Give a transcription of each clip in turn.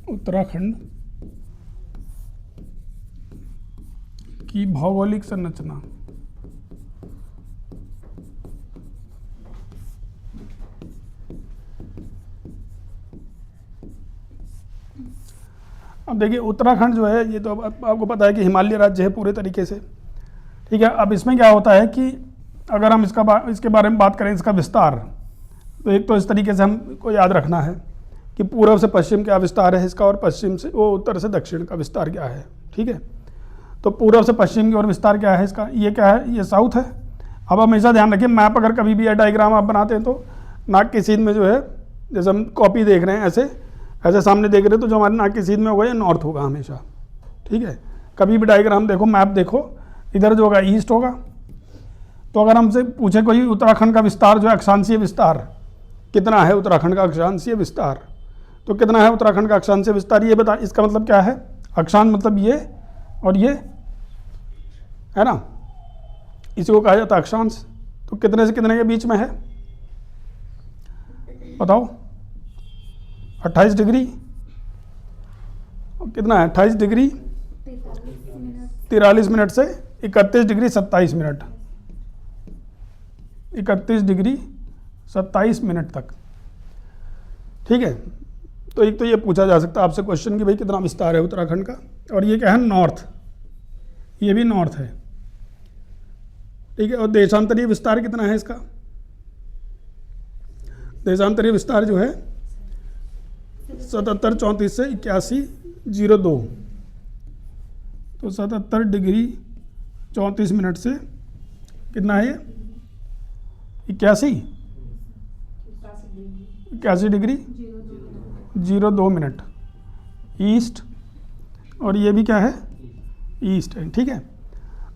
उत्तराखंड की भौगोलिक संरचना। अब देखिए उत्तराखंड जो है ये तो आपको पता है कि हिमालय राज्य है पूरे तरीके से, ठीक है। अब इसमें क्या होता है कि अगर हम इसके बारे में बात करें, इसका विस्तार, तो एक तो इस तरीके से हमको याद रखना है कि पूर्व से पश्चिम क्या विस्तार है इसका, और पश्चिम से उत्तर से दक्षिण का विस्तार क्या है, ठीक है। तो पूर्व से पश्चिम की ओर विस्तार क्या है इसका, ये क्या है, ये साउथ है। अब हमेशा ध्यान रखिए, मैप अगर कभी भी या डायग्राम आप बनाते हैं तो नाक की सीध में जो है, जैसे हम कॉपी देख रहे हैं ऐसे सामने देख रहे हैं, तो जो हमारे नाक की सीध में होगा ये नॉर्थ होगा हमेशा, ठीक है। कभी भी डायग्राम देखो, मैप देखो, इधर जो होगा ईस्ट होगा। तो अगर हमसे पूछे कोई उत्तराखंड का विस्तार जो है, अक्षांशीय विस्तार कितना है उत्तराखंड का अक्षांशीय विस्तार, तो कितना है उत्तराखंड का अक्षांशीय विस्तार ये बता। इसका मतलब क्या है, अक्षांश मतलब ये और ये है ना, इसी को कहा जाता है अक्षांश। तो कितने से कितने के बीच में है बताओ, 28 डिग्री, कितना है 28 डिग्री 43 मिनट से 31 डिग्री 27 मिनट, 31 डिग्री 27 मिनट तक, ठीक है। तो एक तो ये पूछा जा सकता है आपसे क्वेश्चन कि भाई कितना विस्तार है उत्तराखंड का। और ये क्या है, नॉर्थ, ये भी नॉर्थ है, ठीक है। और देशांतरीय विस्तार कितना है इसका, देशांतरीय विस्तार जो है 77 34 से 81 02, तो 77 डिग्री 34 मिनट से कितना है ये 81 डिग्री 02 मिनट ईस्ट, और ये भी क्या है ईस्ट है, ठीक है।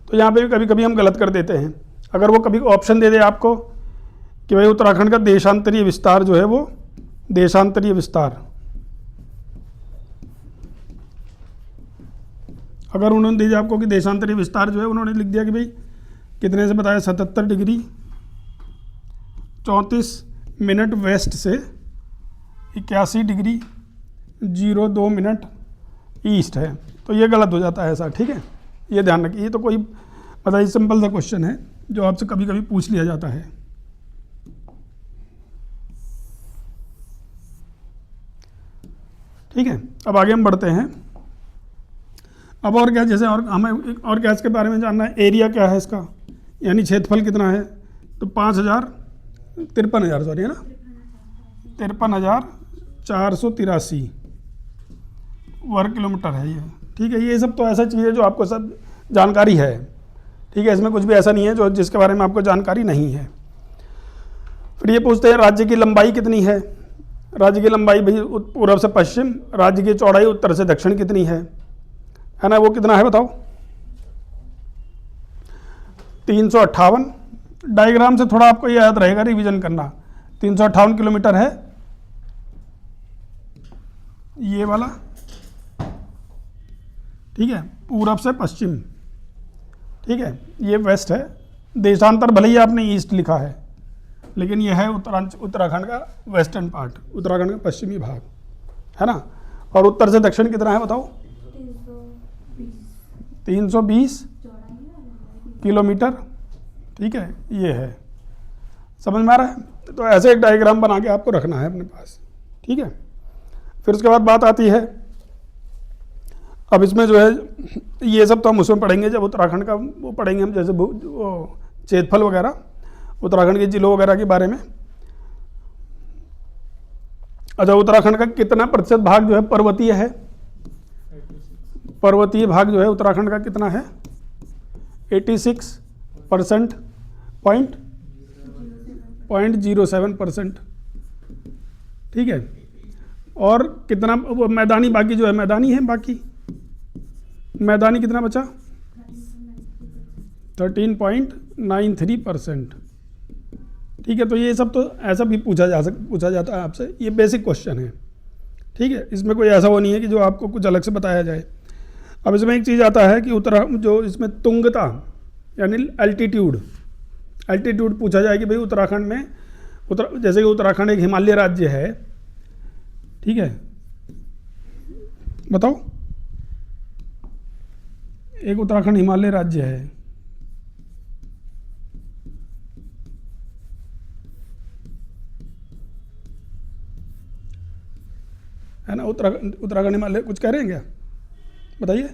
तो यहाँ पे भी कभी कभी हम गलत कर देते हैं। अगर वो कभी ऑप्शन दे दे आपको कि भाई उत्तराखंड का देशांतरीय विस्तार जो है वो देशांतरीय विस्तार, अगर उन्होंने दे दिया आपको कि देशांतरीय विस्तार जो है, उन्होंने लिख दिया कि भाई कितने से बताया 77 डिग्री 34 मिनट वेस्ट से 81 डिग्री 02 मिनट ईस्ट है, तो ये गलत हो जाता है ऐसा, ठीक है। ये ध्यान रखिए, ये तो कोई मतलब सिंपल सा क्वेश्चन है जो आपसे कभी कभी पूछ लिया जाता है। ठीक है, अब आगे हम बढ़ते हैं। अब और क्या, जैसे और हमें और क्या इसके बारे में जानना है, एरिया क्या है इसका, यानी क्षेत्रफल कितना है, तो 53,000 सॉरी है ना, 53,483 वर्ग किलोमीटर है ये, ठीक है। ये सब तो ऐसा चीज़ है जो आपको सब जानकारी है, ठीक है। इसमें कुछ भी ऐसा नहीं है जो जिसके बारे में आपको जानकारी नहीं है। फिर ये पूछते हैं राज्य की लंबाई कितनी है, राज्य की लंबाई भाई पूर्व से पश्चिम, राज्य की चौड़ाई उत्तर से दक्षिण कितनी है ना, वो कितना है बताओ 358। डायग्राम से थोड़ा आपको ये याद रहेगा, रिवीजन करना। 358 किलोमीटर है ये वाला, ठीक है, पूरब से पश्चिम, ठीक है। ये वेस्ट है, देशांतर भले ही आपने ईस्ट लिखा है, लेकिन ये है उत्तराखंड का वेस्टर्न पार्ट, उत्तराखंड का पश्चिमी भाग, है ना। और उत्तर से दक्षिण कितना है बताओ 320 किलोमीटर, ठीक है, ये है। समझ में आ रहा है, तो ऐसे एक डायग्राम बना के आपको रखना है अपने पास, ठीक है। फिर उसके बाद बात आती है, अब इसमें जो है ये सब तो हम उसमें पढ़ेंगे जब उत्तराखंड का वो पढ़ेंगे हम, जैसे वो क्षेत्रफल वगैरह उत्तराखंड के जिलों वगैरह के बारे में। अच्छा, उत्तराखंड का कितना प्रतिशत भाग जो है पर्वतीय है, पर्वतीय भाग जो है उत्तराखंड का कितना है 86% 0.07%, ठीक है। और कितना मैदानी, बाकी जो है मैदानी है, बाकी मैदानी कितना बचा 13.93%, ठीक है। तो ये सब तो ऐसा भी पूछा जाता है आपसे, ये बेसिक क्वेश्चन है, ठीक है। इसमें कोई ऐसा वो नहीं है कि जो आपको कुछ अलग से बताया जाए। अब इसमें एक चीज़ आता है कि जो इसमें तुंगता यानी अल्टीट्यूड पूछा जाए कि भाई उत्तराखंड में जैसे कि उत्तराखंड एक हिमालय राज्य है, ठीक है, बताओ। एक उत्तराखंड हिमालय राज्य है ना। उत्तराखंड हिमालय, कुछ कह रहे हैं क्या, बताइए।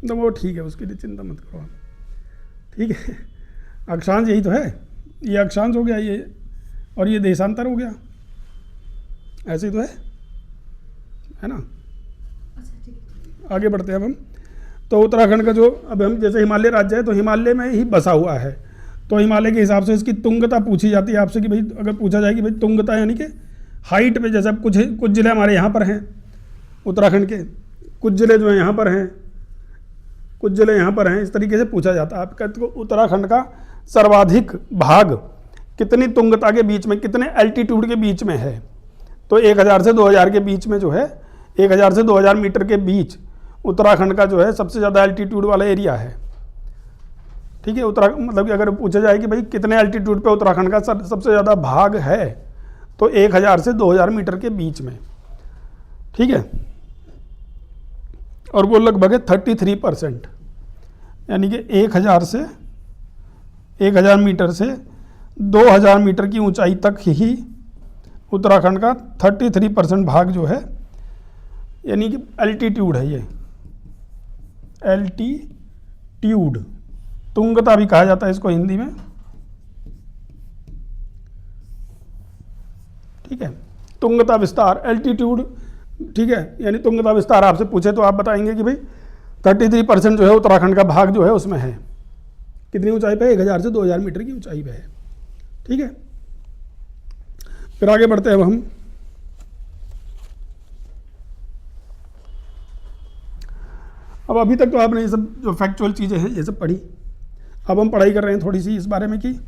तो वो ठीक है, उसके लिए चिंता मत करो आप, ठीक है। अक्षांश यही तो है, ये अक्षांश हो गया ये, और ये देशांतर हो गया, ऐसे ही तो है ना। आगे बढ़ते हैं अब हम। तो उत्तराखंड का जो, अब हम जैसे हिमालय राज्य है तो हिमालय में ही बसा हुआ है, तो हिमालय के हिसाब से इसकी तुंगता पूछी जाती है आपसे कि भाई, अगर पूछा जाए कि भाई तुंगता यानी कि हाइट पे, जैसे अब कुछ ज़िले हमारे यहाँ पर हैं उत्तराखंड के, कुछ ज़िले जो हैं यहाँ पर हैं, कुछ ज़िले यहाँ पर हैं, इस तरीके से पूछा जाता है। आप कहते हो उत्तराखंड का सर्वाधिक भाग कितनी तुंगता के बीच में, कितने एल्टीट्यूड के बीच में है, तो 1000 से 2000 के बीच में जो है, 1000 से 2000 मीटर के बीच उत्तराखंड का जो है सबसे ज़्यादा एल्टीट्यूड वाला एरिया है, ठीक है। मतलब कि अगर पूछा जाए कि भाई कितने एल्टीट्यूड पे उत्तराखंड का सबसे ज़्यादा भाग है, तो 1000 से 2000 मीटर के बीच में, ठीक है। और वो लगभग है 33%, यानी कि 1000 मीटर से 2000 मीटर की ऊंचाई तक ही उत्तराखंड का 33% भाग जो है, यानी कि एल्टीट्यूड है, ये एल्टीट्यूड, तुंगता भी कहा जाता है इसको हिंदी में, ठीक है। तुंगता विस्तार, एल्टीट्यूड, ठीक है, यानी तुंगता विस्तार आपसे पूछे तो आप बताएंगे कि भाई 33% जो है उत्तराखंड का भाग जो है उसमें है, कितनी ऊंचाई पे, 1000 से 2000 मीटर की ऊंचाई पे है, ठीक है। फिर आगे बढ़ते हैं अब हम। अब अभी तक तो आपने ये सब जो फैक्चुअल चीज़ें हैं ये सब पढ़ी, अब हम पढ़ाई कर रहे हैं थोड़ी सी इस बारे में कि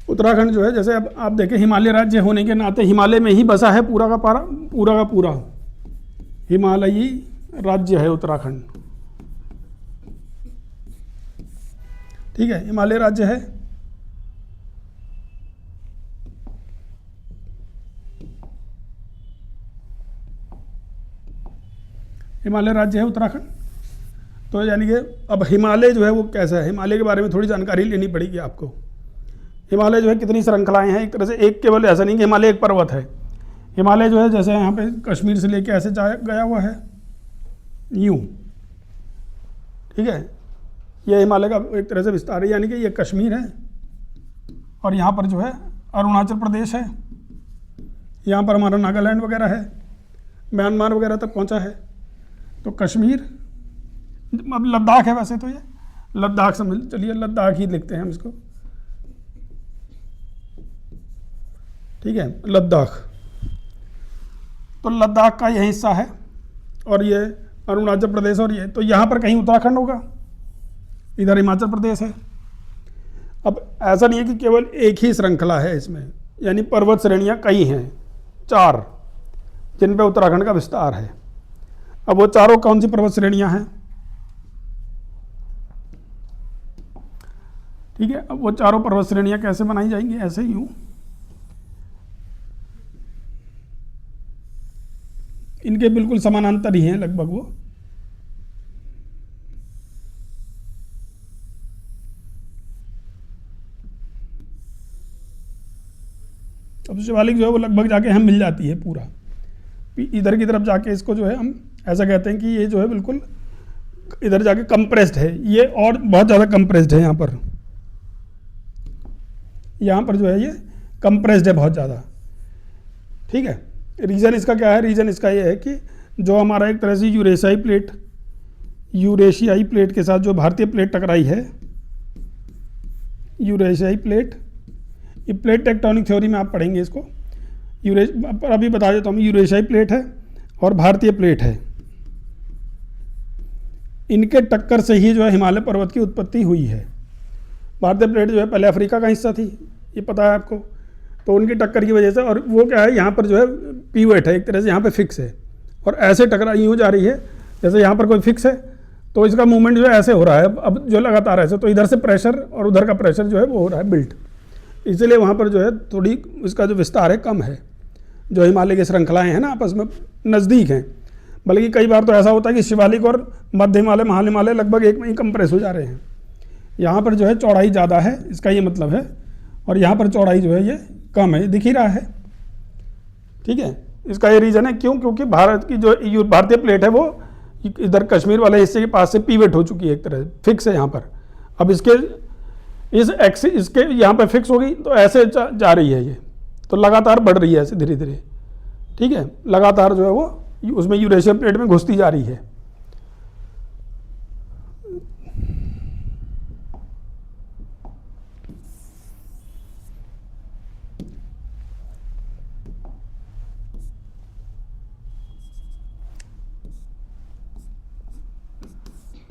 उत्तराखंड जो है, जैसे अब आप देखें हिमालय राज्य होने के नाते हिमालय में ही बसा है पूरा का पूरा हिमालयी राज्य है उत्तराखंड, ठीक है, हिमालय राज्य है। हिमालय राज्य है उत्तराखंड। तो यानी कि अब हिमालय जो है वो कैसा है, हिमालय के बारे में थोड़ी जानकारी लेनी पड़ेगी आपको। हिमालय जो है कितनी श्रृंखलाएं हैं, एक तरह से एक केवल ऐसा नहीं कि हिमालय एक पर्वत है। हिमालय जो है जैसे यहाँ पे कश्मीर से लेके ऐसे गया हुआ है यूं, ठीक है, ये हिमालय का एक तरह से विस्तार है, यानी कि ये कश्मीर है और यहाँ पर जो है अरुणाचल प्रदेश है, यहाँ पर हमारा नागालैंड वगैरह है, म्यांमार वगैरह तक पहुँचा है। तो कश्मीर, अब लद्दाख है वैसे तो, ये लद्दाख समझ, चलिए लद्दाख ही लिखते हैं हम इसको, ठीक है, लद्दाख। तो लद्दाख का यह हिस्सा है और ये अरुणाचल प्रदेश, और ये तो यहाँ पर कहीं उत्तराखंड होगा, इधर हिमाचल प्रदेश है। अब ऐसा नहीं है कि केवल एक ही श्रृंखला है इसमें, यानी पर्वत श्रेणियाँ कई हैं, 4, जिन पे उत्तराखंड का विस्तार है। अब वो चारों कौन सी पर्वत श्रेणियाँ हैं, ठीक है। अब वो चारों पर्वत श्रेणियाँ कैसे बनाई जाएंगी, ऐसे यूँ, इनके बिल्कुल समानांतर ही हैं लगभग वो, अब शिवालिक जो है वो लगभग जाके हम मिल जाती है पूरा, इधर की तरफ जाके इसको जो है हम ऐसा कहते हैं कि ये जो है बिल्कुल इधर जाके कंप्रेस्ड है, ये और बहुत ज़्यादा कंप्रेस्ड है, यहाँ पर जो है ये कंप्रेस्ड है बहुत ज़्यादा, ठीक है। रीज़न इसका क्या है, रीज़न इसका ये है कि जो हमारा एक तरह से यूरेशियाई प्लेट के साथ जो भारतीय प्लेट टकराई है, यूरेशियाई प्लेट, ये प्लेट टेक्टोनिक थ्योरी में आप पढ़ेंगे इसको, अभी बता देता हूँ, यूरेशियाई प्लेट है और भारतीय प्लेट है, इनके टक्कर से ही जो है हिमालय पर्वत की उत्पत्ति हुई है। भारतीय प्लेट जो है पहले अफ्रीका का हिस्सा थी, ये पता है आपको, तो उनकी टक्कर की वजह से, और वो क्या है, यहाँ पर जो है पीवट है एक तरह से, यहाँ पे फिक्स है और ऐसे टकराई यूँ जा रही है, जैसे यहाँ पर कोई फिक्स है तो इसका मूवमेंट जो है ऐसे हो रहा है, अब जो लगातार ऐसे, तो इधर से प्रेशर और उधर का प्रेशर जो है वो हो रहा है बिल्ट, इसलिए वहाँ पर जो है थोड़ी इसका जो विस्तार है कम है। जो हिमालय की श्रृंखलाएँ हैं ना आपस में नज़दीक हैं, बल्कि कई बार तो ऐसा होता है कि शिवालिक और मध्य हिमालय महान हिमालय लगभग एक में ही कंप्रेस हो जा रहे हैं। यहाँ पर जो है चौड़ाई ज़्यादा है, इसका ये मतलब है, और यहाँ पर चौड़ाई जो है ये कम है, दिख ही रहा है। ठीक है, इसका ये रीज़न है क्यों, क्योंकि भारत की जो भारतीय प्लेट है वो इधर कश्मीर वाले हिस्से के पास से पीवेट हो चुकी है, एक तरह फिक्स है यहाँ पर। अब इसके यहाँ पर फिक्स होगी तो ऐसे जा रही है ये, तो लगातार बढ़ रही है ऐसे धीरे धीरे। ठीक है, लगातार जो है वो उसमें यूरेशियन प्लेट में घुसती जा रही है।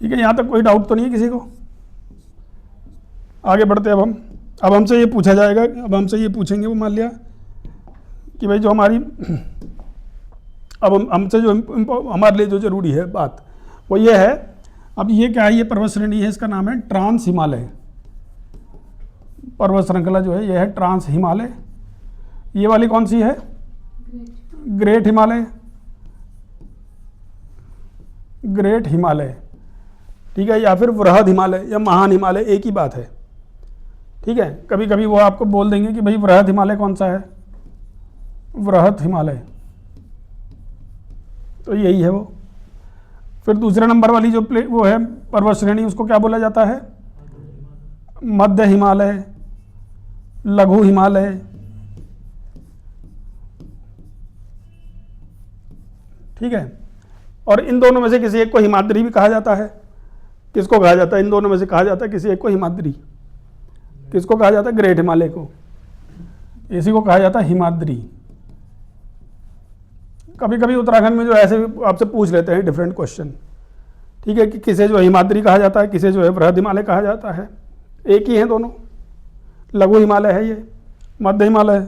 ठीक है, यहाँ तक कोई डाउट तो नहीं है किसी को? आगे बढ़ते अब हमसे ये पूछा जाएगा, अब हमसे ये पूछेंगे वो, मान लिया कि भाई जो हमारी अब हमसे जो हमारे लिए जो ज़रूरी है बात वो ये है, अब ये क्या है, ये पर्वत श्रेणी है, इसका नाम है ट्रांस हिमालय पर्वत श्रृंखला जो है ये है ट्रांस हिमालय। ये वाली कौन सी है? Great Himalaya, great Himalaya. ठीक है, या फिर वृहद हिमालय या महान हिमालय, एक ही बात है। ठीक है, कभी कभी वो आपको बोल देंगे कि भाई वृहद हिमालय कौन सा है, वृहद हिमालय, तो यही है वो। फिर दूसरे नंबर वाली जो वो है पर्वत श्रेणी, उसको क्या बोला जाता है? मध्य हिमालय, लघु हिमालय। ठीक है, और इन दोनों में से किसी एक को हिमाद्री भी कहा जाता है। किसको कहा जाता है? इन दोनों में से कहा जाता है किसी एक को हिमाद्री। किसको कहा जाता है? ग्रेट हिमालय को, इसी को कहा जाता है हिमाद्री। कभी कभी उत्तराखंड में जो ऐसे आपसे पूछ लेते हैं डिफरेंट क्वेश्चन। ठीक है, कि किसे जो है हिमाद्री कहा जाता है, किसे जो है वृहद हिमालय कहा जाता है। एक ही है दोनों, लघु हिमालय है ये, मध्य हिमालय है।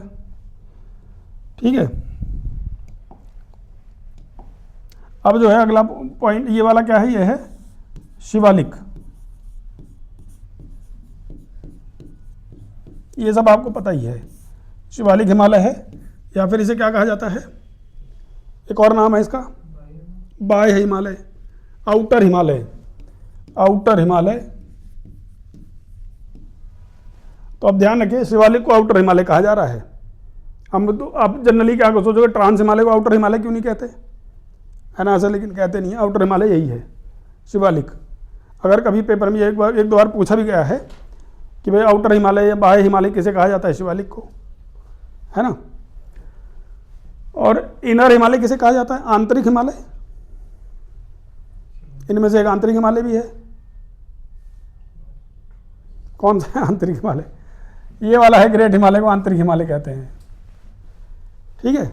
ठीक है, अब जो है अगला पॉइंट ये वाला क्या है? ये है शिवालिक। ये सब आपको पता ही है, शिवालिक हिमालय है, या फिर इसे क्या कहा जाता है? एक और नाम है इसका, बाह्य हिमालय, आउटर हिमालय, आउटर हिमालय। तो अब ध्यान रखिए, शिवालिक को आउटर हिमालय कहा जा रहा है। हम तो आप जनरली क्या सोचोगे, ट्रांस हिमालय को आउटर हिमालय क्यों नहीं कहते, है ना ऐसा, लेकिन कहते नहीं है, आउटर हिमालय यही है शिवालिक। अगर कभी पेपर में एक दो बार पूछा भी गया है कि भाई आउटर हिमालय या बाह्य हिमालय किसे कहा जाता है? शिवालिक को, है ना। और इनर हिमालय किसे कहा जाता है? आंतरिक हिमालय। इनमें से एक आंतरिक हिमालय भी है। कौन सा है आंतरिक हिमालय? ये वाला है ग्रेट हिमालय को आंतरिक हिमालय कहते हैं। ठीक है,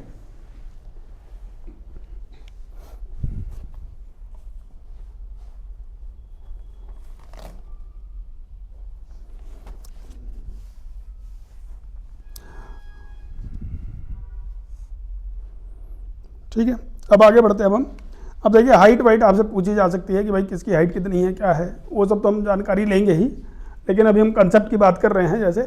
ठीक है। अब आगे बढ़ते हैं अब देखिए हाइट वाइट आपसे पूछी जा सकती है कि भाई किसकी हाइट कितनी है, क्या है, वो सब तो हम जानकारी लेंगे ही, लेकिन अभी हम कंसेप्ट की बात कर रहे हैं। जैसे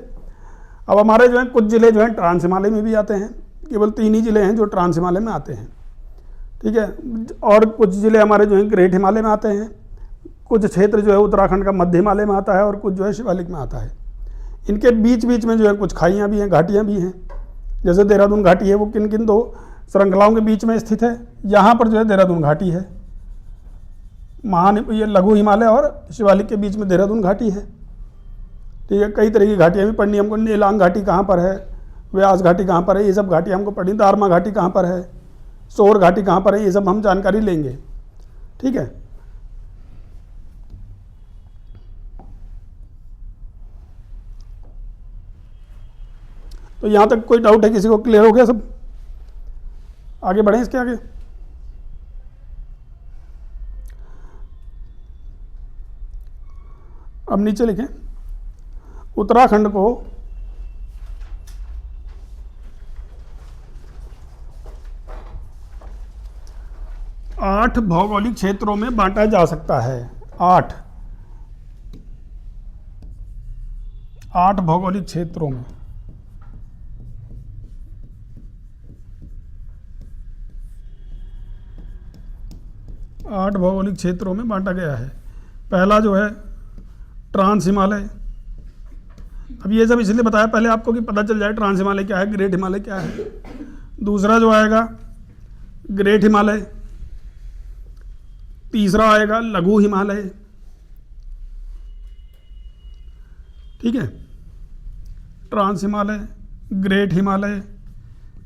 अब हमारे जो है कुछ ज़िले जो हैं ट्रांस हिमालय में भी आते हैं, केवल 3 ही ज़िले हैं जो ट्रांस हिमालय में आते हैं। ठीक है, और कुछ ज़िले हमारे जो हैं ग्रेट हिमालय में आते हैं, कुछ क्षेत्र जो है उत्तराखंड का मध्य हिमालय में आता है, और कुछ जो है शिवालिक में आता है। इनके बीच बीच में जो है कुछ खाइयाँ भी हैं, घाटियाँ भी हैं। जैसे देहरादून घाटी है, वो किन किन 2 श्रृंखलाओं के बीच में स्थित है। यहाँ पर जो है देहरादून घाटी है, ये लघु हिमालय और शिवालिक के बीच में देहरादून घाटी है। ठीक है, कई तरह की घाटियाँ भी पढ़नी हमको, नीलांग घाटी कहाँ पर है, व्यास घाटी कहाँ पर है, ये सब घाटियाँ हमको पढ़नी, दारमा घाटी कहाँ पर है, सोर घाटी कहाँ पर है, ये सब हम जानकारी लेंगे। ठीक है, तो यहाँ तक कोई डाउट है किसी को? क्लियर हो गया सब? आगे बढ़ें इसके आगे। अब नीचे लिखें, उत्तराखंड को आठ भौगोलिक क्षेत्रों में बांटा जा सकता है। 8 भौगोलिक क्षेत्रों में। 8 भौगोलिक क्षेत्रों में बांटा गया है। पहला जो है ट्रांस हिमालय। अब ये सब इसलिए बताया पहले आपको कि पता चल जाए ट्रांस हिमालय क्या है, ग्रेट हिमालय क्या है। दूसरा जो आएगा ग्रेट हिमालय, तीसरा आएगा लघु हिमालय, ठीक है, ट्रांस हिमालय, ग्रेट हिमालय,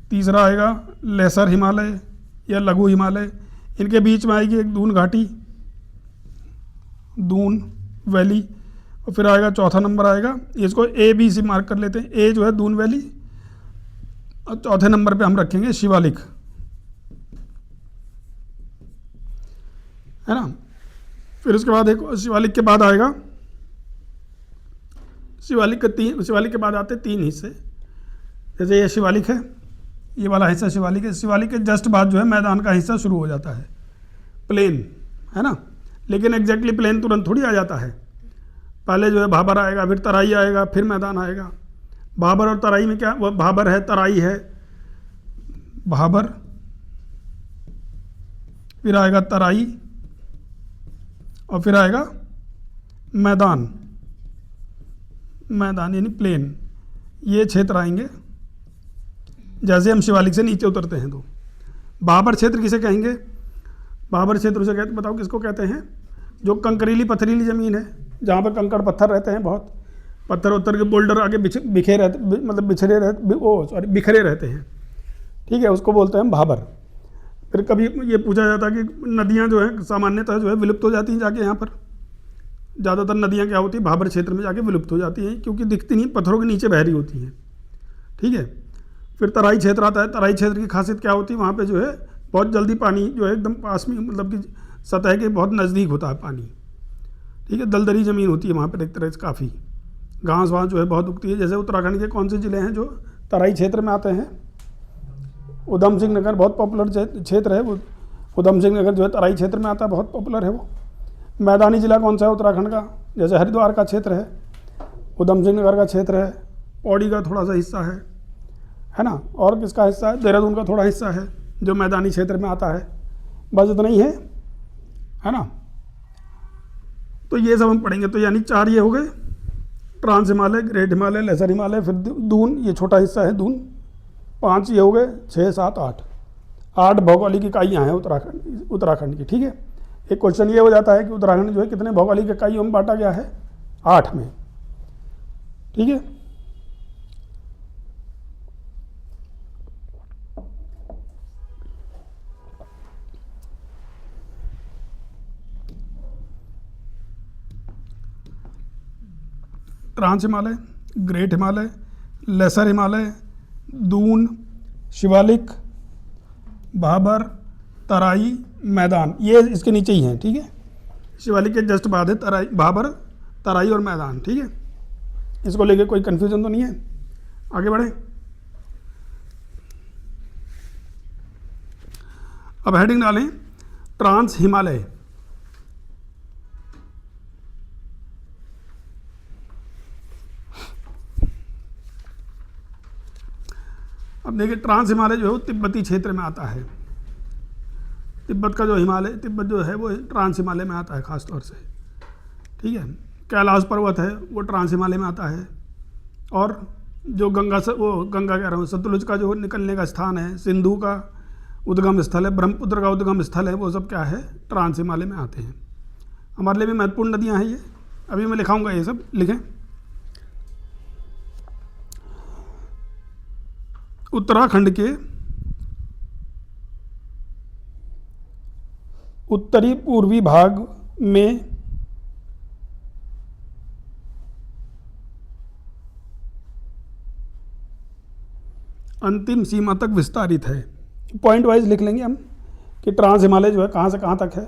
तीसरा आएगा लेसर हिमालय या लघु हिमालय। इनके बीच में आएगी एक दून घाटी, दून वैली, और फिर आएगा चौथा नंबर आएगा, इसको ए बी सी मार्क कर लेते हैं। ए जो है दून वैली, और चौथे नंबर पे हम रखेंगे शिवालिक, है ना। फिर उसके बाद एक शिवालिक के बाद आएगा, शिवालिक के बाद आते 3 हिस्से। जैसे ये शिवालिक है, ये वाला हिस्सा शिवालिक है। शिवालिक के जस्ट बाद जो है मैदान का हिस्सा शुरू हो जाता है, प्लेन, है ना। लेकिन एग्जैक्टली प्लेन तुरंत थोड़ी आ जाता है, पहले जो है भाबर आएगा, फिर तराई आएगा, फिर मैदान आएगा। भाबर और तराई में क्या, वो भाबर है, तराई है, भाबर, फिर आएगा तराई, और फिर आएगा मैदान, मैदान यानी प्लेन। ये क्षेत्र आएंगे जैसे हम शिवालिक से नीचे उतरते हैं। तो भाबर क्षेत्र किसे कहेंगे? भाबर क्षेत्र उसे कहते, बताओ किसको कहते हैं? जो कंकरीली पथरीली ज़मीन है, जहाँ पर कंकड़ पत्थर रहते हैं, बहुत पत्थर उत्तर के बोल्डर आगे बिखरे रहते, मतलब बिखरे रहते हैं, ठीक है, उसको बोलते हैं भाबर। फिर कभी ये पूछा जाता है कि नदियाँ जो है सामान्यतः जो है विलुप्त हो जाती हैं जाके, यहाँ पर ज़्यादातर नदियाँ क्या होती है भाबर क्षेत्र में जाके विलुप्त हो जाती हैं, क्योंकि दिखती नहीं, पत्थरों के नीचे बह रही होती हैं, ठीक है। फिर तराई क्षेत्र आता है। तराई क्षेत्र की खासियत क्या होती है? वहाँ पे जो है बहुत जल्दी पानी जो है एकदम पास में, मतलब कि सतह के बहुत नज़दीक होता है पानी, ठीक है। दलदली ज़मीन होती है वहाँ पर एक तरह से, काफ़ी घास वास जो है बहुत उगती है। जैसे उत्तराखंड के कौन से ज़िले हैं जो तराई क्षेत्र में आते हैं? उधम सिंह नगर बहुत पॉपुलर क्षेत्र है वो, उधम सिंह नगर जो है तराई क्षेत्र में आता है, बहुत पॉपुलर है वो। मैदानी जिला कौन सा है उत्तराखंड का? जैसे हरिद्वार का क्षेत्र है, उधम सिंह नगर का क्षेत्र है, पौड़ी का थोड़ा सा हिस्सा है ना, और किसका हिस्सा है? देहरादून का थोड़ा हिस्सा है जो मैदानी क्षेत्र में आता है। बस इतना ही है ना। तो ये सब हम पढ़ेंगे। तो यानी 4 ये हो गए, trans Himalaya, great Himalaya, lesser Himalaya, फिर दून, ये छोटा हिस्सा है दून। 5 ये हो गए, 6, 7, 8 भौगोलिक इकाइयाँ हैं उत्तराखंड की, ठीक है। एक क्वेश्चन ये हो जाता है कि उत्तराखंड जो है कितने भौगोलिक इकाइयों में बांटा गया है? 8 में, ठीक है। Trans Himalaya, great Himalaya, lesser Himalaya, Doon, Shivalik, Bhabar, Terai, मैदान, ये इसके नीचे ही हैं, ठीक है। शिवालिक के जस्ट बाद है तराई, भाबर, तराई और मैदान, ठीक है। इसको लेके कोई कंफ्यूजन तो नहीं है? आगे बढ़े। अब हेडिंग डालें ट्रांस हिमालय। अब देखिए ट्रांस हिमालय जो है वो तिब्बती क्षेत्र में आता है। तिब्बत का जो हिमालय, तिब्बत जो है वो ट्रांस हिमालय में आता है खास तौर से, ठीक है। कैलाश पर्वत है वो ट्रांस हिमालय में आता है। और जो गंगा कह रहा हूँ, सतलुज का जो निकलने का स्थान है, सिंधु का उद्गम स्थल है, ब्रह्मपुत्र का उद्गम स्थल है, वो सब क्या है? ट्रांस हिमालय में आते हैं। हमारे लिए भी महत्वपूर्ण नदियाँ हैं ये, अभी मैं लिखाऊंगा, ये सब लिखें। उत्तराखंड के उत्तरी पूर्वी भाग में अंतिम सीमा तक विस्तारित है। पॉइंट वाइज लिख लेंगे हम कि ट्रांस हिमालय जो है कहाँ से कहाँ तक है।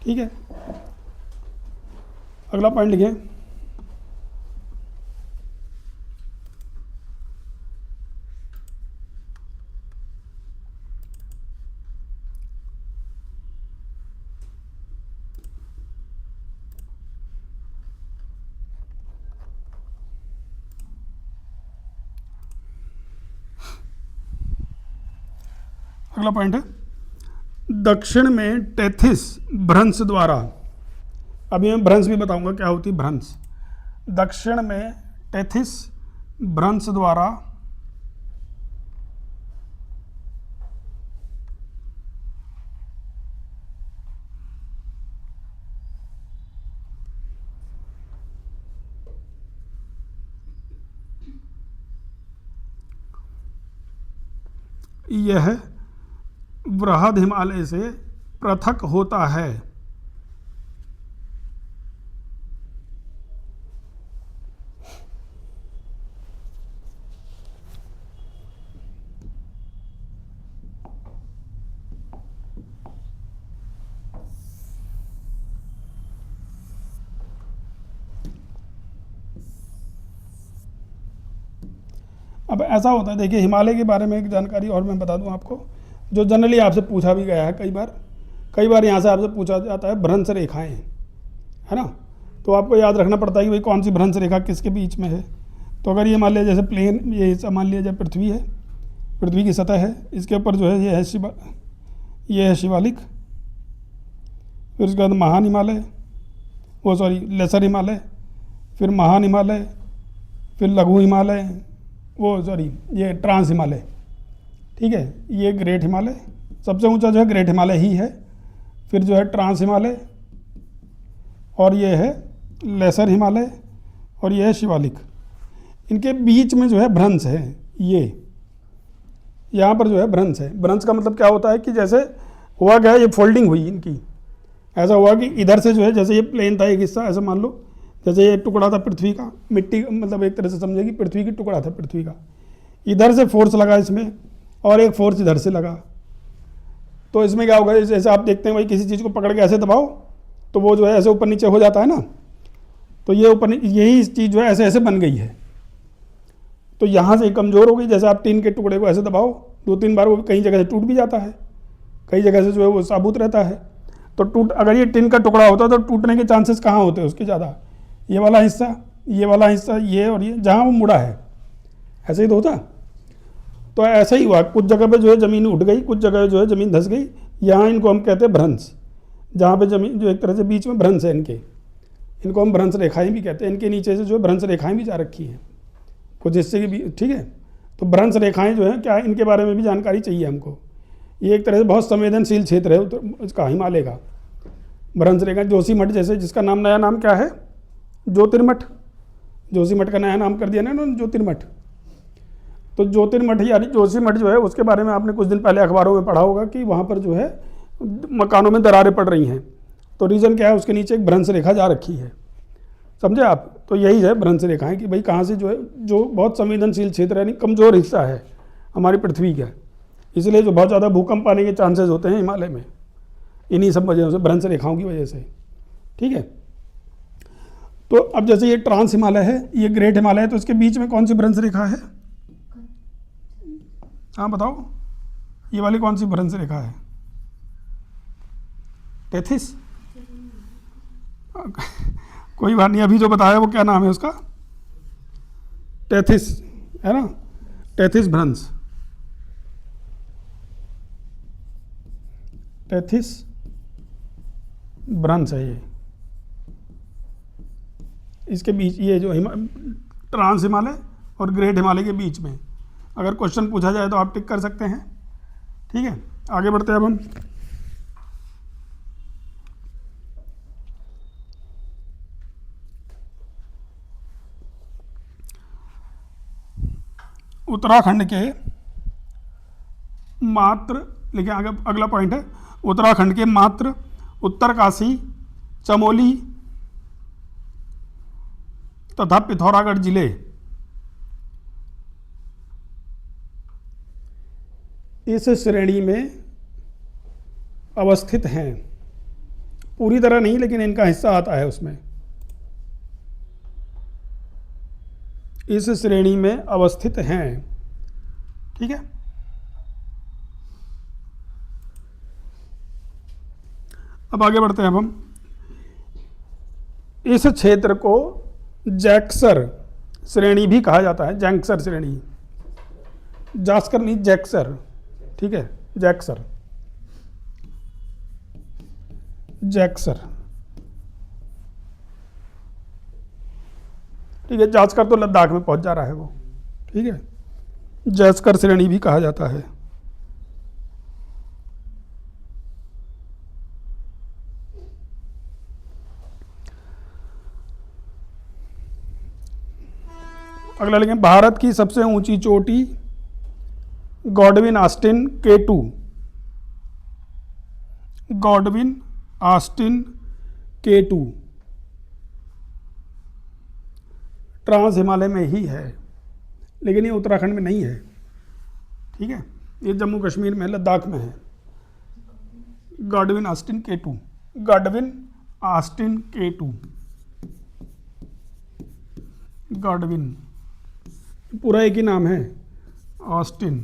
ठीक है, अगला पॉइंट लिखें। अगला पॉइंट है दक्षिण में टेथिस भ्रंश द्वारा, अभी मैं भ्रंश भी बताऊंगा क्या होती है भ्रंश। दक्षिण में टेथिस भ्रंश द्वारा यह बृहद हिमालय से पृथक होता है। अब ऐसा होता है, देखिए हिमालय के बारे में एक जानकारी और मैं बता दूं आपको, जो जनरली आपसे पूछा भी गया है कई बार यहाँ से आपसे पूछा जाता है भ्रंश रेखाएं, है ना। तो आपको याद रखना पड़ता है कि भाई कौन सी भ्रंश रेखा किसके बीच में है। तो अगर ये मान लिया जैसे प्लेन, ये हिस्सा मान लिया जाए पृथ्वी है, पृथ्वी की सतह है, इसके ऊपर जो है ये है शिवालिक, फिर उसके बाद महान हिमालय, वो सॉरी लेसर हिमालय, फिर महान हिमालय, फिर लघु हिमालय, वो सॉरी ये ट्रांस हिमालय, ठीक है। ये ग्रेट हिमालय, सबसे ऊंचा जो है ग्रेट हिमालय ही है, फिर जो है ट्रांस हिमालय, और ये है लेसर हिमालय, और ये है शिवालिक। इनके बीच में जो है भ्रंश है, ये यहाँ पर जो है भ्रंश है। भ्रंश का मतलब क्या होता है कि जैसे हुआ क्या है, ये फोल्डिंग हुई इनकी, ऐसा हुआ कि इधर से जो है, जैसे ये प्लेन था एक हिस्सा, ऐसा मान लो जैसे ये टुकड़ा था पृथ्वी का, मिट्टी मतलब एक तरह से समझे कि पृथ्वी की टुकड़ा था पृथ्वी का, इधर से फोर्स लगा इसमें और एक फोर्स इधर से लगा। तो इसमें क्या होगा, जैसे आप देखते हैं भाई किसी चीज़ को पकड़ के ऐसे दबाओ तो वो जो है ऐसे ऊपर नीचे हो जाता है ना, तो ये ऊपर यही चीज़ जो है ऐसे ऐसे बन गई है। तो यहाँ से कमज़ोर हो गई, जैसे आप टीन के टुकड़े को ऐसे दबाओ 2-3 बार, वो कई जगह से टूट भी जाता है, कई जगह से जो है वो साबुत रहता है। तो अगर ये टिन का टुकड़ा होता तो टूटने के चांसेस कहाँ होते हैं उसके ज़्यादा, ये वाला हिस्सा, ये और ये जहाँ वो मुड़ा है, ऐसे ही तो होता। तो ऐसा ही हुआ, कुछ जगह पे जो है ज़मीन उठ गई, कुछ जगह जो है ज़मीन धंस गई। यहाँ इनको हम कहते हैं भ्रंश, जहाँ पे ज़मीन जो एक तरह से बीच में भ्रंश है इनको हम भ्रंश रेखाएं भी कहते हैं। इनके नीचे से जो है भ्रंश रेखाएं भी जा रखी हैं कुछ हिस्से की भी, ठीक है। तो भ्रंश रेखाएं जो है क्या, इनके बारे में भी जानकारी चाहिए हमको। ये एक तरह से बहुत संवेदनशील क्षेत्र है इसका, हिमालय का। भ्रंश रेखा जोशीमठ, जैसे जिसका नया नाम क्या है, ज्योतिर्मठ, जोशीमठ का नया नाम कर दिया ना उन्होंने, ज्योतिर्मठ। तो ज्योतिर्मठ यानी जोशीमठ जो है, उसके बारे में आपने कुछ दिन पहले अखबारों में पढ़ा होगा कि वहाँ पर जो है मकानों में दरारें पड़ रही हैं। तो रीज़न क्या है, उसके नीचे एक भ्रंश रेखा जा रखी है, समझे आप। तो यही है भ्रंश रेखाएं कि भाई कहाँ से जो है, जो बहुत संवेदनशील क्षेत्र यानी कमज़ोर हिस्सा है हमारी पृथ्वी का, इसलिए जो बहुत ज़्यादा भूकंप आने के चांसेस होते हैं हिमालय में, इन्हीं सब वजहों से, भ्रंश रेखाओं की वजह से, ठीक है। तो अब जैसे ये ट्रांस हिमालय है, ये ग्रेट हिमालय है, तो इसके बीच में कौन सी भ्रंश रेखा है, हाँ बताओ, ये वाली कौन सी भ्रंश रेखा है, टेथिस। कोई बात नहीं, अभी जो बताया वो क्या नाम है उसका, टेथिस है ना, टेथिस भ्रंश, टेथिस भ्रंश है ये। इसके बीच ये जो ट्रांस हिमालय और ग्रेट हिमालय के बीच में अगर क्वेश्चन पूछा जाए तो आप टिक कर सकते हैं, ठीक है। आगे बढ़ते हैं अब हम। उत्तराखंड के मात्र, लेकिन आगे अगला पॉइंट है, उत्तराखंड के मात्र उत्तरकाशी, चमोली तथा पिथौरागढ़ जिले इस श्रेणी में अवस्थित हैं। पूरी तरह नहीं, लेकिन इनका हिस्सा आता है उसमें, इस श्रेणी में अवस्थित हैं, ठीक है। अब आगे बढ़ते हैं। अब हम इस क्षेत्र को जैक्सर श्रेणी भी कहा जाता है, जैक्सर श्रेणी, जास्कर नहीं जैक्सर, ठीक है। जैक्सर, जैक्सर, ठीक है। जास्कर तो लद्दाख में पहुंच जा रहा है वो, ठीक है। जैस्कर श्रेणी भी कहा जाता है। अगला लिखें, भारत की सबसे ऊंची चोटी Godwin Austen K2, Godwin Austen K2 trans Himalaya में ही है, लेकिन ये उत्तराखंड में नहीं है, ठीक है। ये जम्मू कश्मीर में, लद्दाख में है। Godwin Austen K2, Godwin Austen K2, Godwin पूरा एक ही नाम है, ऑस्टिन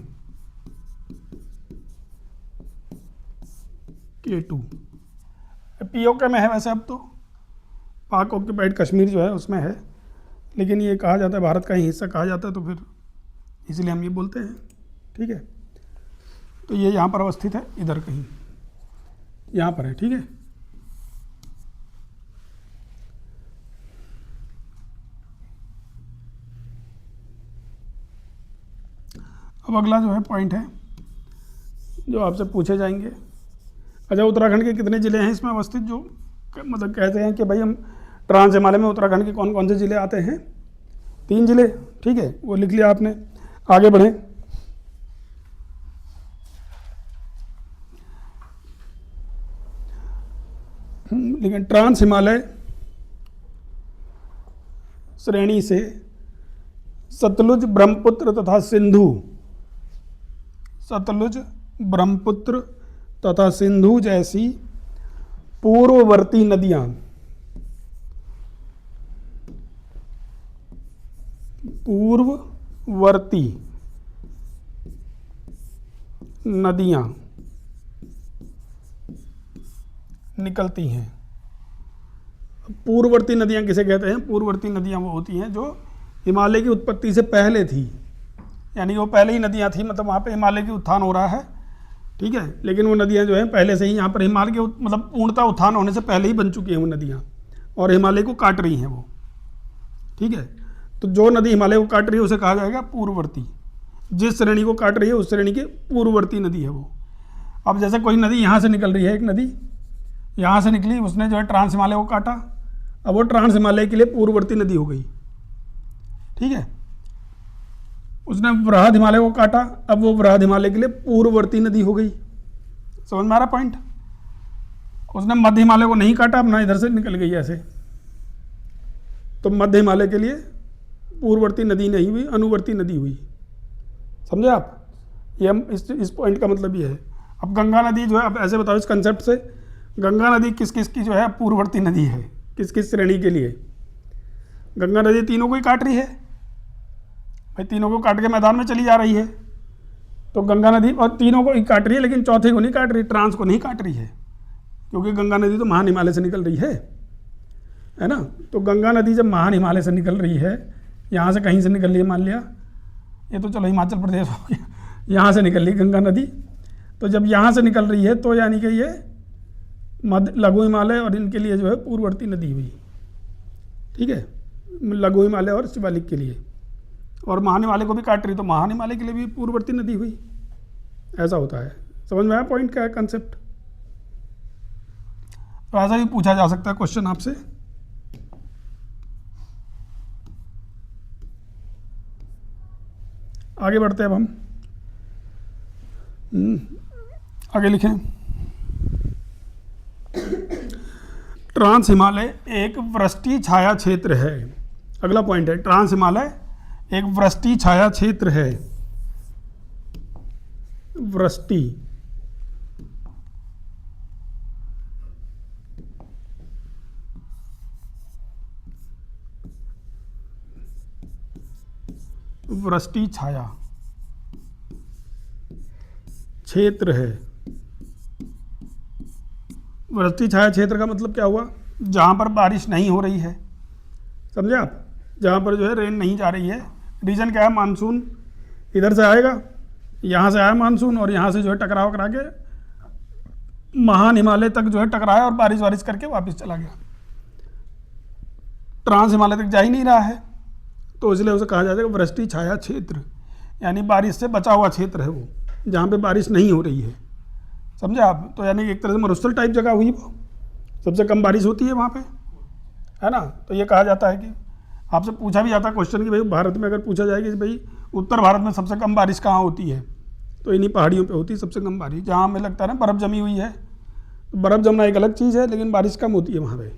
K2। पीओके में है वैसे, अब तो पाक ऑक्यूपाइड कश्मीर जो है उसमें है, लेकिन ये कहा जाता है भारत का ही हिस्सा कहा जाता है, तो फिर इसलिए हम ये बोलते हैं, ठीक है। तो ये यहाँ पर अवस्थित है, इधर कहीं यहाँ पर है, ठीक है। अब अगला जो है पॉइंट है जो आपसे पूछे जाएंगे। अच्छा, उत्तराखंड के कितने ज़िले हैं इसमें अवस्थित, जो मतलब कहते हैं कि भाई हम ट्रांस हिमालय में उत्तराखंड के कौन कौन से ज़िले आते हैं? 3 ज़िले, ठीक है, वो लिख लिया आपने। आगे बढ़ें। लेकिन ट्रांस हिमालय श्रेणी से सतलुज, ब्रह्मपुत्र तथा सिंधु, सतलुज, ब्रह्मपुत्र तथा सिंधु जैसी पूर्ववर्ती नदियां, पूर्ववर्ती नदियां निकलती हैं। पूर्ववर्ती नदियां किसे कहते हैं? पूर्ववर्ती नदियां वो होती हैं जो हिमालय की उत्पत्ति से पहले थी, यानी वो पहले ही नदियां थी, मतलब वहाँ पे हिमालय की उत्थान हो रहा है, ठीक है, लेकिन वो नदियां जो हैं पहले से ही यहाँ पर हिमालय के मतलब पूर्णतः उत्थान होने से पहले ही बन चुकी हैं वो नदियाँ, और हिमालय को काट रही हैं वो, ठीक है। तो जो नदी हिमालय को काट रही है उसे कहा जाएगा पूर्ववर्ती। जिस श्रेणी को काट रही है उस श्रेणी की पूर्ववर्ती नदी है वो। अब जैसे कोई नदी यहाँ से निकल रही है, एक नदी यहाँ से निकली, उसने जो है ट्रांस हिमालय को काटा, अब वो ट्रांस हिमालय के लिए पूर्ववर्ती नदी हो गई, ठीक है। उसने वृहद हिमालय को काटा, अब वो वृहद हिमालय के लिए पूर्ववर्ती नदी हो गई। समझ में आ रहा पॉइंट? उसने मध्य हिमालय को नहीं काटा, अपना इधर से निकल गई ऐसे, तो मध्य हिमालय के लिए पूर्ववर्ती नदी नहीं हुई, अनुवर्ती नदी हुई। समझे आप? ये हम इस पॉइंट का मतलब ये है। अब गंगा नदी जो है, अब ऐसे बताओ इस कंसेप्ट से, गंगा नदी किस किस की जो है पूर्ववर्ती नदी है, किस किस श्रेणी के लिए? गंगा नदी तीनों को ही काट रही है भाई, तीनों को काट के मैदान में चली जा रही है, तो गंगा नदी और तीनों को ही काट रही है, लेकिन चौथे को नहीं काट रही, ट्रांस को नहीं काट रही है, क्योंकि गंगा नदी तो महान हिमालय से निकल रही है ना। तो गंगा नदी जब महान हिमालय से निकल रही है, यहाँ से कहीं से निकल रही है, मान लिया ये तो चलो हिमाचल प्रदेश हो गया, यहाँ से निकल रही गंगा नदी, तो जब यहाँ से निकल रही है तो यानी कि ये मध्य लघु हिमालय और इनके लिए जो है पूर्ववर्ती नदी हुई, ठीक है, लघु हिमालय और शिवालिक के लिए, और महान हिमालय को भी काट रही तो महान हिमालय के लिए भी पूर्ववर्ती नदी हुई। ऐसा होता है। समझ में आया पॉइंट क्या है, कंसेप्ट? तो ऐसा भी पूछा जा सकता है क्वेश्चन आपसे। आगे बढ़ते हैं अब हम। आगे लिखें, ट्रांस हिमालय एक वृष्टि छाया क्षेत्र है। अगला पॉइंट है, ट्रांस हिमालय एक वृष्टि छाया क्षेत्र है। वृष्टि वृष्टि छाया क्षेत्र है। वृष्टि छाया क्षेत्र का मतलब क्या हुआ? जहाँ पर बारिश नहीं हो रही है, समझे आप? जहाँ पर जो है रेन नहीं जा रही है। रीजन क्या है? मानसून इधर से आएगा, यहाँ से आया मानसून और यहाँ से जो है टकराव करा के महान हिमालय तक जो है टकराया और बारिश वारिश करके वापस चला गया। ट्रांस हिमालय तक जा ही नहीं रहा है, तो इसलिए उसे कहा जाता है कि वृष्टि छाया क्षेत्र, यानी बारिश से बचा हुआ क्षेत्र है वो, जहाँ पे बारिश नहीं हो रही है। समझे आप? तो यानी एक तरह से मरुस्थल टाइप जगह हुई वो, सबसे कम बारिश होती है वहाँ पे, है ना। तो ये कहा जाता है कि आपसे पूछा भी जाता है क्वेश्चन कि भाई भारत में अगर पूछा जाए कि भाई उत्तर भारत में सबसे कम बारिश कहाँ होती है, तो इन्हीं पहाड़ियों पे होती है सबसे कम बारिश, जहाँ हमें लगता है ना बर्फ़ जमी हुई है। तो बर्फ़ जमना एक अलग चीज़ है, लेकिन बारिश कम होती है वहाँ पे।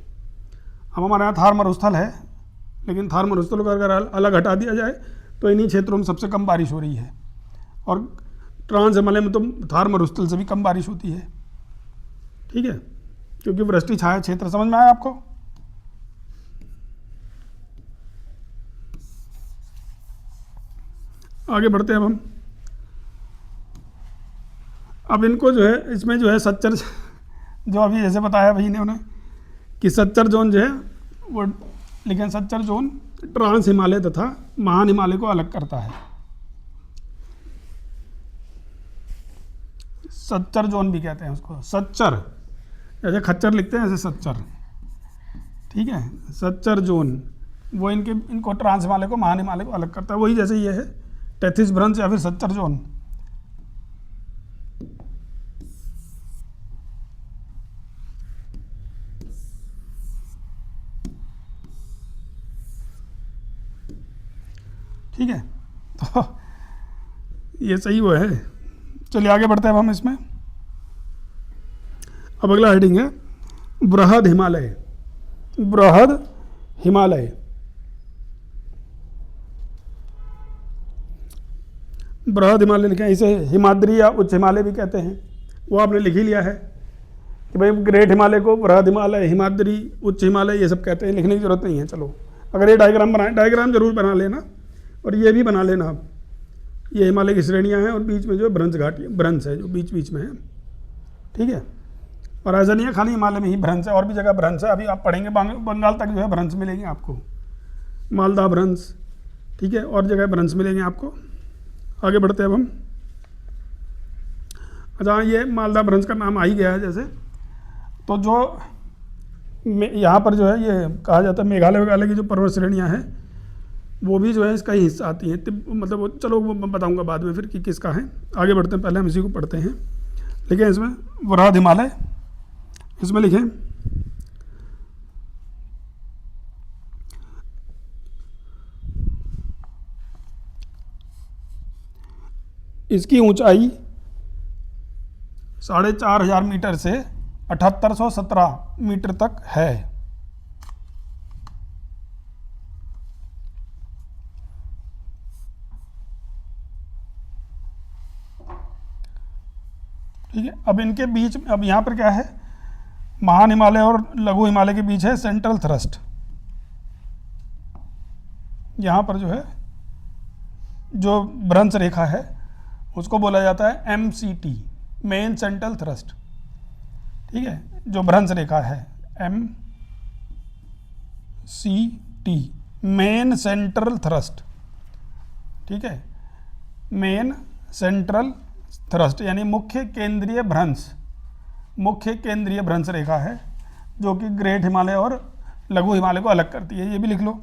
अब हमारे यहाँ थार मरुस्थल है, लेकिन थार मरुस्थल को अगर अलग हटा दिया जाए तो इन्हीं क्षेत्रों में सबसे कम बारिश हो रही है। और ट्रांस हिमालय में तो थार मरुस्थल से भी कम बारिश होती है, ठीक है, क्योंकि वृष्टि छाया क्षेत्र। समझ में आया आपको? आगे बढ़ते हैं अब हम। अब इनको जो है इसमें जो है सच्चर, जो अभी जैसे बताया भाई ने उन्हें कि सच्चर जोन जो है वो, लेकिन सच्चर जोन ट्रांस हिमालय तथा महान हिमालय को अलग करता है। सच्चर जोन भी कहते हैं उसको, सच्चर, जैसे खच्चर लिखते हैं ऐसे सच्चर, ठीक है। सच्चर जोन वो इनको ट्रांस हिमालय को महान हिमालय को अलग करता है। वही जैसे ये है टेथिस भ्रंश या फिर सच्चर जोन। ठीक है, तो ये सही वो है। चलिए आगे बढ़ते हैं अब हम इसमें। अब अगला हेडिंग है बृहद हिमालय। बृहद हिमालय, बृहद हिमालय लिखे हैं, इसे हिमाद्री या उच्च हिमालय भी कहते हैं। वो आपने लिख ही लिया है कि भाई ग्रेट हिमालय को बृहद हिमालय, हिमाद्री, उच्च हिमालय ये सब कहते हैं, लिखने की जरूरत नहीं है। चलो अगर ये डायग्राम बनाए, डायग्राम जरूर बना लेना, और ये भी बना लेना आप। ये हिमालय की श्रेणियाँ हैं और बीच में जो भ्रंश घाटी, भ्रंश है जो बीच बीच में है, ठीक है। और ऐसा नहीं है खाली हिमालय में ही भ्रंश है, और भी जगह भ्रंश है। अभी आप पढ़ेंगे बंगाल तक जो है भ्रंश मिलेंगे आपको, मालदा भ्रंश, ठीक है, और जगह भ्रंश मिलेंगे आपको। आगे बढ़ते हैं अब हम। अच्छा, ये मालदा भ्रंश का नाम आ ही गया है जैसे, तो जो यहाँ पर जो है ये कहा जाता है मेघालय वगैरह की जो पर्वत श्रेणियाँ हैं वो भी जो है इसका ही हिस्सा आती हैं। मतलब वो, चलो वो मैं बताऊँगा बाद में फिर कि किसका है। आगे बढ़ते हैं, पहले हम इसी को पढ़ते हैं। लिखें इसमें बृहद हिमालय, इसमें लिखें इसकी ऊंचाई 4500 मीटर से 7817 मीटर तक है। ठीक है, अब इनके बीच, अब यहाँ पर क्या है, महान हिमालय और लघु हिमालय के बीच है सेंट्रल थ्रस्ट। यहाँ पर जो है जो भ्रंश रेखा है उसको बोला जाता है MCT, मेन सेंट्रल थ्रस्ट, ठीक है। जो भ्रंश रेखा है MCT, मेन सेंट्रल थ्रस्ट, ठीक है, मेन सेंट्रल थ्रस्ट यानी मुख्य केंद्रीय भ्रंश, मुख्य केंद्रीय भ्रंश रेखा है जो कि ग्रेट हिमालय और लघु हिमालय को अलग करती है। ये भी लिख लो,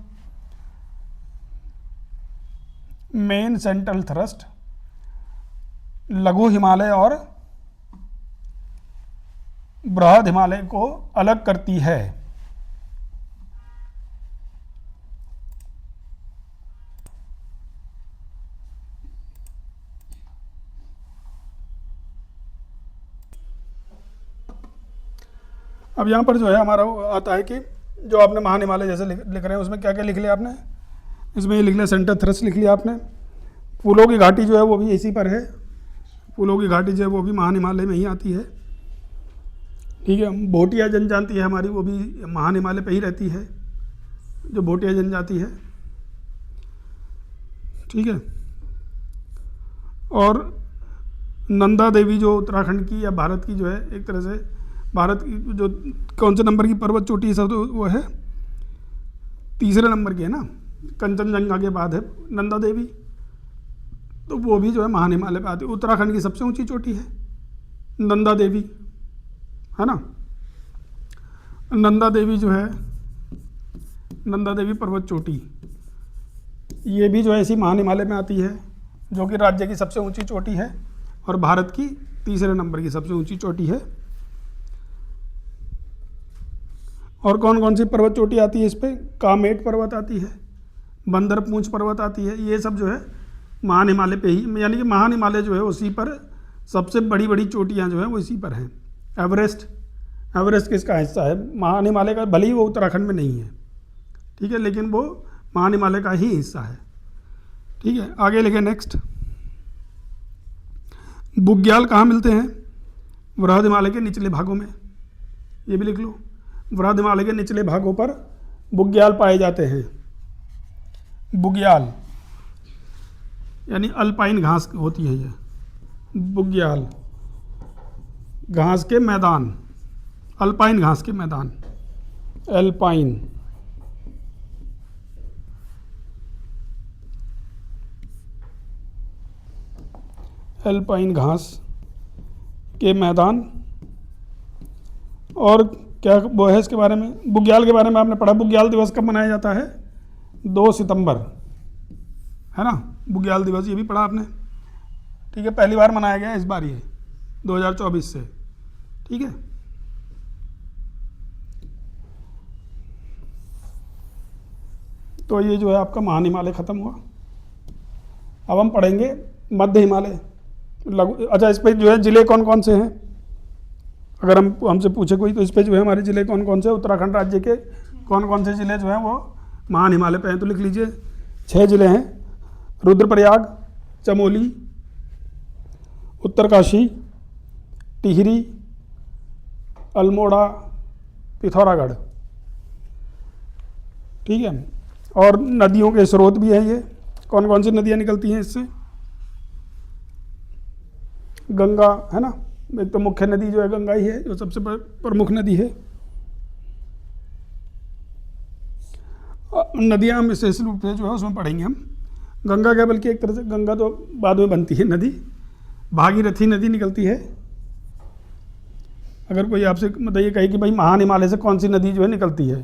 मेन सेंट्रल थ्रस्ट लघु हिमालय और बृहद हिमालय को अलग करती है। अब यहाँ पर जो है हमारा आता है कि जो आपने महान हिमालय जैसे लिख रहे हैं उसमें क्या क्या लिख लिया आपने, इसमें ये लिख लिया सेंट्रल थ्रस्ट लिख लिया आपने। फूलों की घाटी जो है वो भी इसी पर है, फूलों की घाटी जो है वो भी महान हिमालय में ही आती है, ठीक है। भोटिया जनजाति है हमारी, वो भी महान हिमालय पे ही रहती है, जो भोटिया जनजाति है, ठीक है। और नंदा देवी जो उत्तराखंड की या भारत की जो है एक तरह से, भारत की जो कौन से नंबर की पर्वत चोटी सब तो वो है, तीसरे नंबर की है ना, कंचनजंगा के बाद है नंदा देवी। तो वो भी जो है महान हिमालय पे आती है। उत्तराखंड की सबसे ऊंची चोटी है नंदा देवी, है ना। नंदा देवी जो है, नंदा देवी पर्वत चोटी, ये भी जो है इसी महान हिमालय में आती है, जो कि राज्य की सबसे ऊंची चोटी है और भारत की तीसरे नंबर की सबसे ऊंची चोटी है। और कौन कौन सी पर्वत चोटी आती है इस पे? कामेट पर्वत आती है, बंदरपूंछ पर्वत आती है। ये सब जो है महान हिमालय पे ही, यानी कि महान हिमालय जो है उसी पर सबसे बड़ी बड़ी चोटियाँ जो है वो इसी पर हैं। एवरेस्ट, एवरेस्ट किसका हिस्सा है? महान हिमालय का, भले ही वो उत्तराखंड में नहीं है, ठीक है, लेकिन वो महान हिमालय का ही हिस्सा है, ठीक है। आगे लिखे नेक्स्ट। बुग्याल कहाँ मिलते हैं? वृहद हिमालय के निचले भागों में, ये भी लिख लो। वृहद हिमालय के निचले भागों पर बुग्याल पाए जाते हैं। बुग्याल यानी अल्पाइन घास होती है ये, बुग्याल, घास के मैदान, अल्पाइन घास के मैदान, एल्पाइन। एल्पाइन घास के मैदान। और क्या वो है इसके बारे में? बुग्याल के बारे में आपने पढ़ा। बुग्याल दिवस कब मनाया जाता है? 2 सितंबर, है ना। बुग्याल दिवस ये भी पढ़ा आपने, ठीक है। पहली बार मनाया गया इस बार ये 2024 से, ठीक है। तो ये जो है आपका महान हिमालय खत्म हुआ। अब हम पढ़ेंगे मध्य हिमालय, लघु। अच्छा, इस पे जो है जिले कौन कौन से हैं? अगर हमसे पूछे कोई, तो इस पे जो है हमारे जिले कौन कौन से, उत्तराखंड राज्य के कौन कौन से जिले जो हैं वो महान हिमालय पे हैं? तो लिख लीजिए 6 जिले हैं। रुद्रप्रयाग, चमोली, उत्तरकाशी, टिहरी, अल्मोड़ा, पिथौरागढ़, ठीक है। और नदियों के स्रोत भी हैं ये। कौन कौन सी नदियाँ निकलती हैं इससे? गंगा, है ना। एक तो मुख्य नदी जो है गंगा ही है, जो सबसे प्रमुख नदी है। नदियाँ हम विशेष रूप से जो है उसमें पढ़ेंगे हम। गंगा क्या, बल्कि एक तरह से गंगा तो बाद में बनती है नदी। भागीरथी नदी निकलती है। अगर कोई आपसे मतलब ये कहे कि भाई महान हिमालय से कौन सी नदी जो है निकलती है,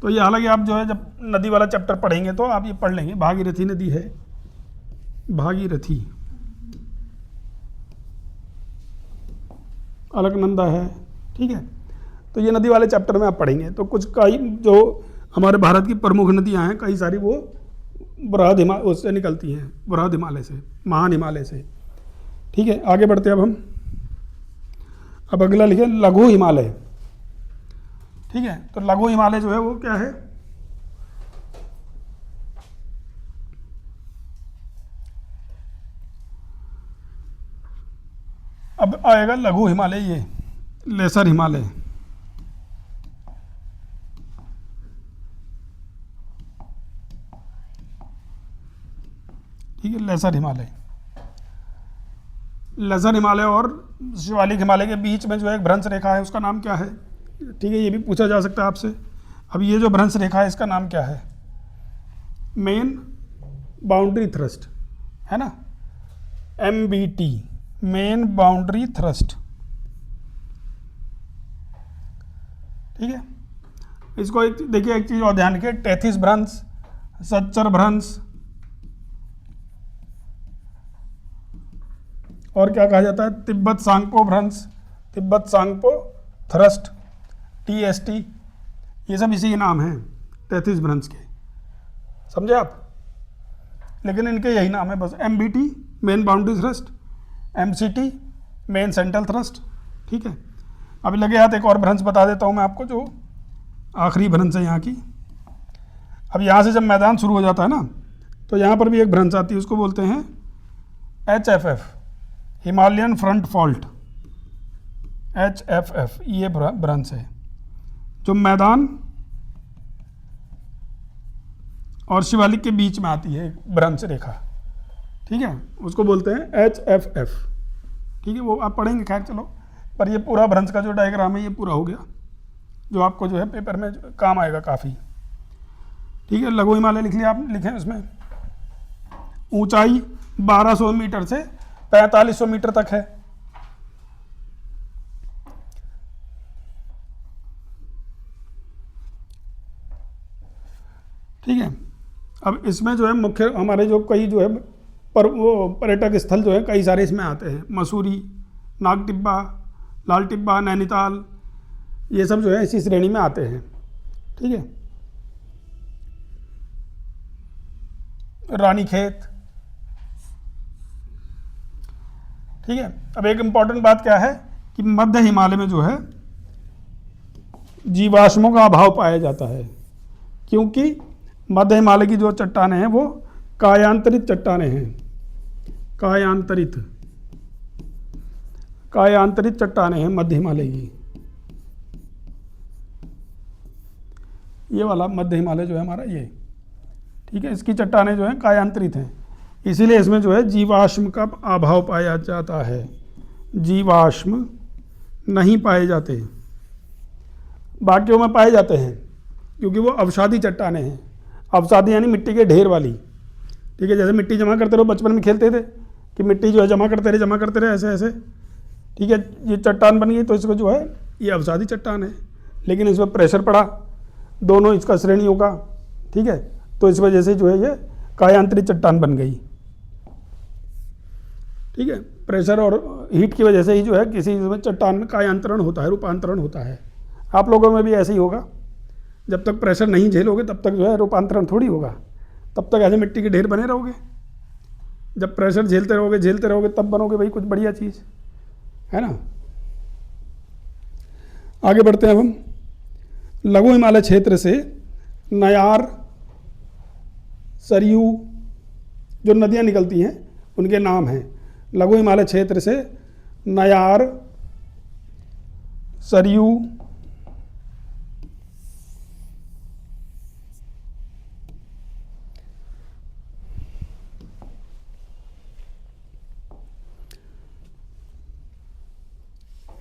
तो ये हालांकि आप जो है जब नदी वाला चैप्टर पढ़ेंगे तो आप ये पढ़ लेंगे। भागीरथी नदी है, भागीरथी। अलकनंदा है, ठीक है। तो ये नदी वाले चैप्टर में आप पढ़ेंगे। तो कुछ कई जो हमारे भारत की प्रमुख नदियां हैं, कई सारी वो वृहद हिमालय उससे निकलती हैं, वृहद हिमालय से, महान हिमालय से, ठीक है। आगे बढ़ते हैं अब हम। अब अगला लिखे लघु हिमालय, ठीक है। तो लघु हिमालय जो है वो क्या है? अब आएगा लघु हिमालय, ये लेसर हिमालय, ठीक है। लेसर हिमालय, लेसर हिमालय और शिवालिक हिमालय के बीच में जो है एक भ्रंश रेखा है, उसका नाम क्या है? ठीक है, ये भी पूछा जा सकता है आपसे। अब ये जो भ्रंश रेखा है इसका नाम क्या है? मेन बाउंड्री थ्रस्ट, है ना, MBT, मेन बाउंड्री थ्रस्ट, ठीक है। इसको एक देखिए, एक चीज और ध्यान रखिए, टेथिस भ्रंश, सच्चर भ्रंश, और क्या कहा जाता है? तिब्बत सांगपो भ्रंश, तिब्बत सांगपो थ्रस्ट, TST, ये सब इसी के नाम हैं, टेथिस भ्रंश के, समझे आप। लेकिन इनके यही नाम है बस, MBT main boundary thrust, MCT main central thrust, ठीक है। अब लगे हाथ एक और भ्रंश बता देता हूँ मैं आपको, जो आखिरी भ्रंश है यहाँ की। अब यहाँ से जब मैदान शुरू हो जाता है ना, तो यहाँ पर भी एक भ्रंश आती है, उसको बोलते हैं HFF, Himalayan front fault, HFF, ये भ्रंश है जो मैदान और शिवालिक के बीच में आती है, भ्रंश रेखा, ठीक है। उसको बोलते हैं HFF, ठीक है। वो आप पढ़ेंगे, खैर चलो। पर ये पूरा भ्रंश का जो डायग्राम है ये पूरा हो गया, जो आपको जो है पेपर में काम आएगा काफ़ी, ठीक है। लघु हिमालय लिख लिया आप, लिखें उसमें ऊंचाई 1200 मीटर से 4500 मीटर तक है। ठीक है, अब इसमें जो है मुख्य हमारे जो कई जो है वो पर्यटक स्थल जो है कई सारे इसमें आते हैं। मसूरी, नागटिब्बा, लाल टिब्बा, नैनीताल, ये सब जो है इसी श्रेणी में आते हैं। ठीक है, रानीखेत। ठीक है, अब एक इम्पॉर्टेंट बात क्या है कि मध्य हिमालय में जो है जीवाश्मों का अभाव पाया जाता है, क्योंकि मध्य हिमालय की जो चट्टानें हैं वो कायांतरित चट्टानें हैं। कायांतरित चट्टानें हैं मध्य हिमालय की। ये वाला मध्य हिमालय जो है हमारा ये, ठीक है, इसकी चट्टानें जो हैं कायांतरित हैं, इसीलिए इसमें जो है जीवाश्म का अभाव पाया जाता है। जीवाश्म नहीं पाए जाते, बाकियों में पाए जाते हैं क्योंकि वो अवसादी चट्टानें हैं। अवसादी यानी मिट्टी के ढेर वाली। ठीक है, जैसे मिट्टी जमा करते रहो, बचपन में खेलते थे कि मिट्टी जो है जमा करते रहे ऐसे ऐसे। ठीक है, ये चट्टान बन गई तो इसको जो है ये अवसादी चट्टान है, लेकिन इसमें प्रेशर पड़ा दोनों इसका श्रेणियों का। ठीक है, तो इस वजह से जो है ये कायांतरित चट्टान बन गई। ठीक है, प्रेशर और हीट की वजह से ही जो है किसी में चट्टान में कायांतरण होता है, रूपांतरण होता है। आप लोगों में भी ऐसे ही होगा, जब तक प्रेशर नहीं झेलोगे तब तक जो है रूपांतरण थोड़ी होगा, तब तक ऐसे मिट्टी के ढेर बने रहोगे। जब प्रेशर झेलते रहोगे तब बनोगे भाई कुछ बढ़िया चीज़, है ना। आगे बढ़ते हैं अब हम। लघु हिमालय क्षेत्र से नयार, सरयू जो नदियाँ निकलती हैं उनके नाम हैं। लघु हिमालय क्षेत्र से नयार, सरयू,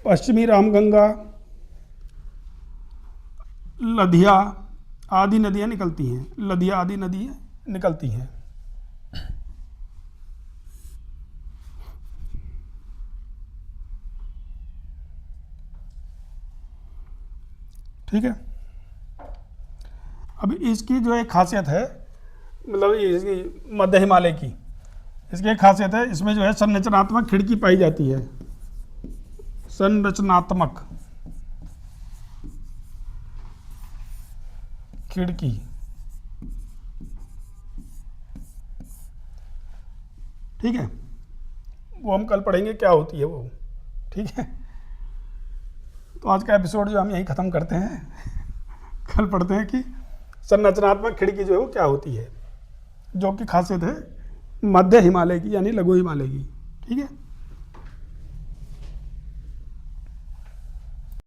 पश्चिमी रामगंगा, लधिया आदि नदियाँ निकलती हैं। लधिया आदि नदियाँ निकलती हैं। ठीक है, अब इसकी जो एक खासियत है, मतलब इसकी मध्य हिमालय की इसकी एक खासियत है, इसमें जो है संरचनात्मक खिड़की पाई जाती है। संरचनात्मक खिड़की। ठीक है, वो हम कल पढ़ेंगे क्या होती है वो। ठीक है, तो आज का एपिसोड जो हम यहीं ख़त्म करते हैं। कल पढ़ते हैं कि संरचनात्मक खिड़की जो है वो क्या होती है, जो कि खासियत है मध्य हिमालय की यानी लघु हिमालय की। ठीक है।